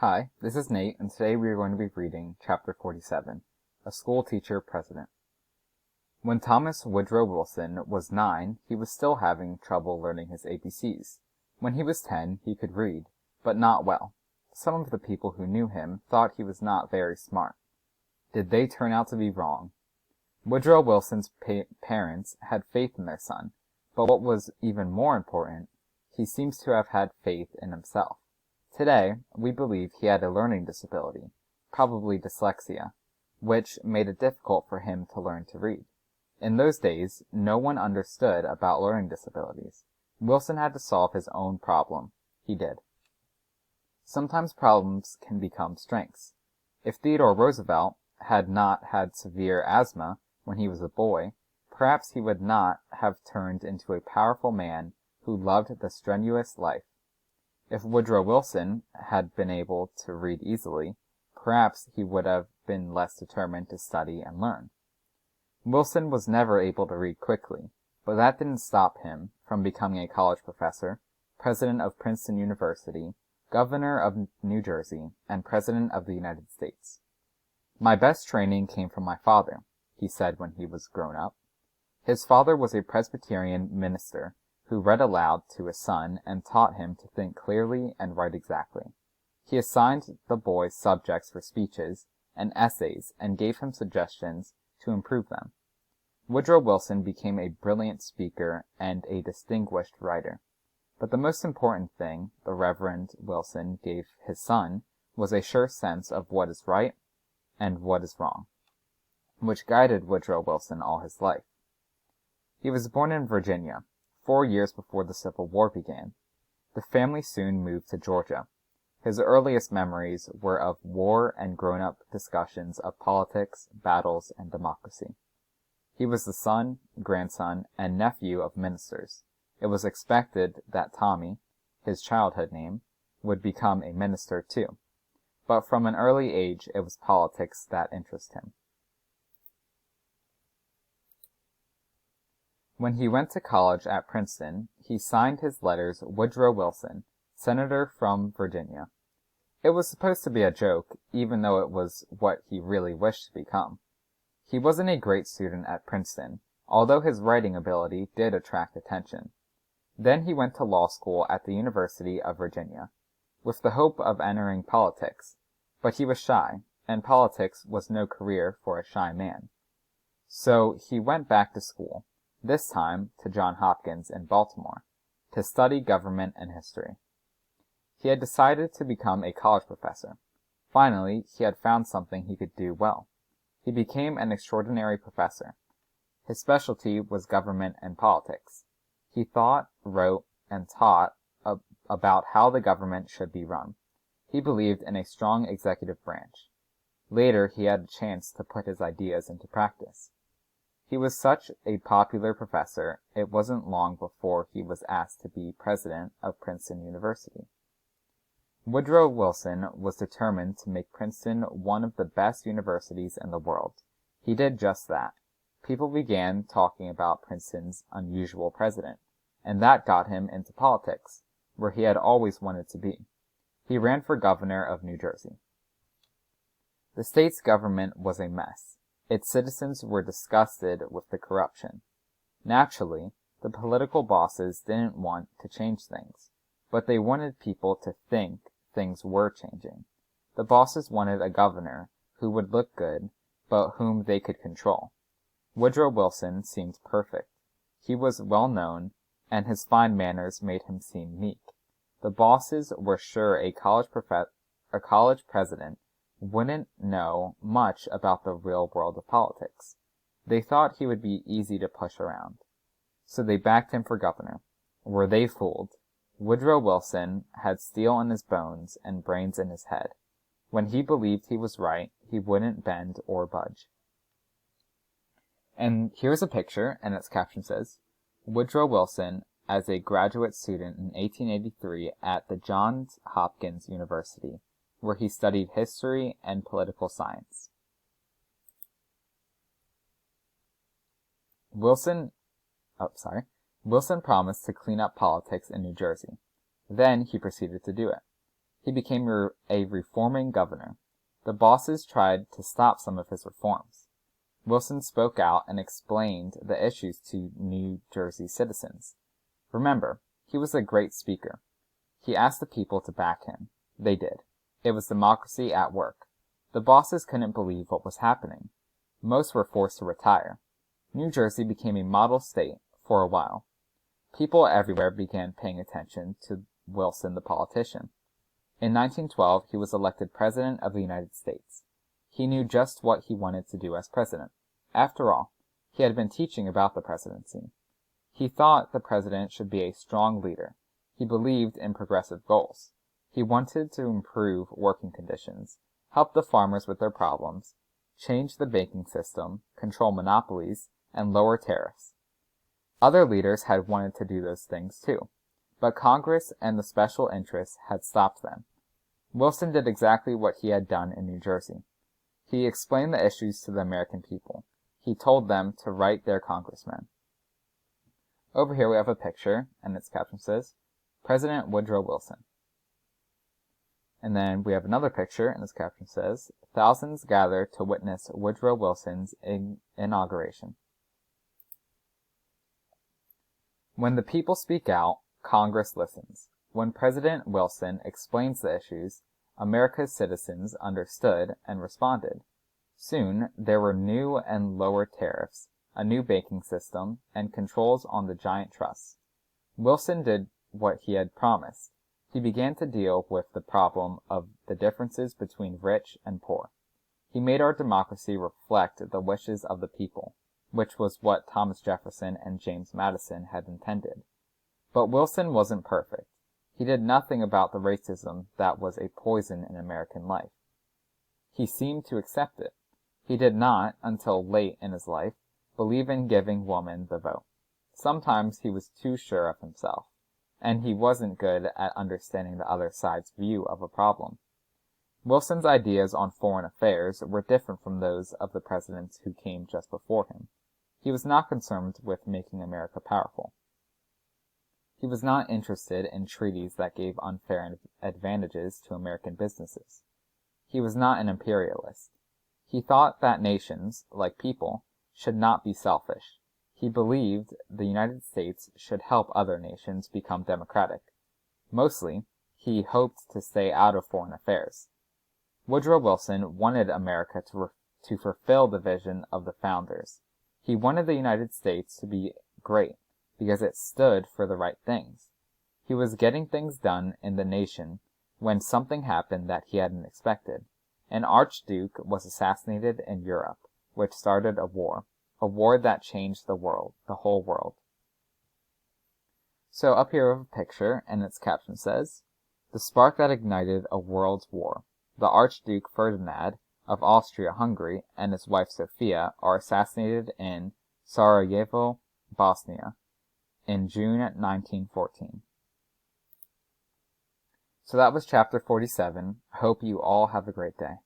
Hi, this is Nate, and today we are going to be reading Chapter 47, A Schoolteacher President. When Thomas Woodrow Wilson was 9, he was still having trouble learning his ABCs. When he was 10, he could read, but not well. Some of the people who knew him thought he was not very smart. Did they turn out to be wrong? Woodrow Wilson's parents had faith in their son, but what was even more important, he seems to have had faith in himself. Today, we believe he had a learning disability, probably dyslexia, which made it difficult for him to learn to read. In those days, no one understood about learning disabilities. Wilson had to solve his own problem. He did. Sometimes problems can become strengths. If Theodore Roosevelt had not had severe asthma when he was a boy, perhaps he would not have turned into a powerful man who loved the strenuous life. If Woodrow Wilson had been able to read easily, perhaps he would have been less determined to study and learn. Wilson was never able to read quickly, but that didn't stop him from becoming a college professor, president of Princeton University, governor of New Jersey, and president of the United States. "My best training came from my father," he said when he was grown up. His father was a Presbyterian minister who read aloud to his son and taught him to think clearly and write exactly. He assigned the boy subjects for speeches and essays and gave him suggestions to improve them. Woodrow Wilson became a brilliant speaker and a distinguished writer. But the most important thing the Reverend Wilson gave his son was a sure sense of what is right and what is wrong, which guided Woodrow Wilson all his life. He was born in Virginia, 4 years before the Civil War began. The family soon moved to Georgia. His earliest memories were of war and grown-up discussions of politics, battles, and democracy. He was the son, grandson, and nephew of ministers. It was expected that Tommy, his childhood name, would become a minister too. But from an early age, it was politics that interested him. When he went to college at Princeton, he signed his letters Woodrow Wilson, Senator from Virginia. It was supposed to be a joke, even though it was what he really wished to become. He wasn't a great student at Princeton, although his writing ability did attract attention. Then he went to law school at the University of Virginia, with the hope of entering politics, but he was shy, and politics was no career for a shy man. So he went back to school, this time to Johns Hopkins in Baltimore, to study government and history. He had decided to become a college professor. Finally, he had found something he could do well. He became an extraordinary professor. His specialty was government and politics. He thought, wrote, and taught about how the government should be run. He believed in a strong executive branch. Later, he had a chance to put his ideas into practice. He was such a popular professor, it wasn't long before he was asked to be president of Princeton University. Woodrow Wilson was determined to make Princeton one of the best universities in the world. He did just that. People began talking about Princeton's unusual president, and that got him into politics, where he had always wanted to be. He ran for governor of New Jersey. The state's government was a mess. Its citizens were disgusted with the corruption. Naturally, the political bosses didn't want to change things, but they wanted people to think things were changing. The bosses wanted a governor who would look good, but whom they could control. Woodrow Wilson seemed perfect. He was well known, and his fine manners made him seem meek. The bosses were sure a college president wouldn't know much about the real world of politics. They thought he would be easy to push around. So they backed him for governor. Were they fooled? Woodrow Wilson had steel in his bones and brains in his head. When he believed he was right, he wouldn't bend or budge. And here's a picture, and its caption says, Woodrow Wilson as a graduate student in 1883 at the Johns Hopkins University, where he studied history and political science. Wilson promised to clean up politics in New Jersey. Then he proceeded to do it. He became a reforming governor. The bosses tried to stop some of his reforms. Wilson spoke out and explained the issues to New Jersey citizens. Remember, he was a great speaker. He asked the people to back him. They did. It was democracy at work. The bosses couldn't believe what was happening. Most were forced to retire. New Jersey became a model state for a while. People everywhere began paying attention to Wilson the politician. In 1912, he was elected President of the United States. He knew just what he wanted to do as president. After all, he had been teaching about the presidency. He thought the president should be a strong leader. He believed in progressive goals. He wanted to improve working conditions, help the farmers with their problems, change the banking system, control monopolies, and lower tariffs. Other leaders had wanted to do those things too, but Congress and the special interests had stopped them. Wilson did exactly what he had done in New Jersey. He explained the issues to the American people. He told them to write their congressmen. Over here we have a picture, and its caption says, President Woodrow Wilson. And then we have another picture, and its caption says, thousands gather to witness Woodrow Wilson's inauguration. When the people speak out, Congress listens. When President Wilson explains the issues, America's citizens understood and responded. Soon, there were new and lower tariffs, a new banking system, and controls on the giant trusts. Wilson did what he had promised. He began to deal with the problem of the differences between rich and poor. He made our democracy reflect the wishes of the people, which was what Thomas Jefferson and James Madison had intended. But Wilson wasn't perfect. He did nothing about the racism that was a poison in American life. He seemed to accept it. He did not, until late in his life, believe in giving women the vote. Sometimes he was too sure of himself, and he wasn't good at understanding the other side's view of a problem. Wilson's ideas on foreign affairs were different from those of the presidents who came just before him. He was not concerned with making America powerful. He was not interested in treaties that gave unfair advantages to American businesses. He was not an imperialist. He thought that nations, like people, should not be selfish. He believed the United States should help other nations become democratic. Mostly, he hoped to stay out of foreign affairs. Woodrow Wilson wanted America to fulfill the vision of the founders. He wanted the United States to be great because it stood for the right things. He was getting things done in the nation when something happened that he hadn't expected. An archduke was assassinated in Europe, which started a war that changed the world, the whole world. So up here we have a picture, and its caption says, the spark that ignited a world's war. The Archduke Ferdinand of Austria-Hungary and his wife Sophia are assassinated in Sarajevo, Bosnia, in June 1914. So that was chapter 47. I hope you all have a great day.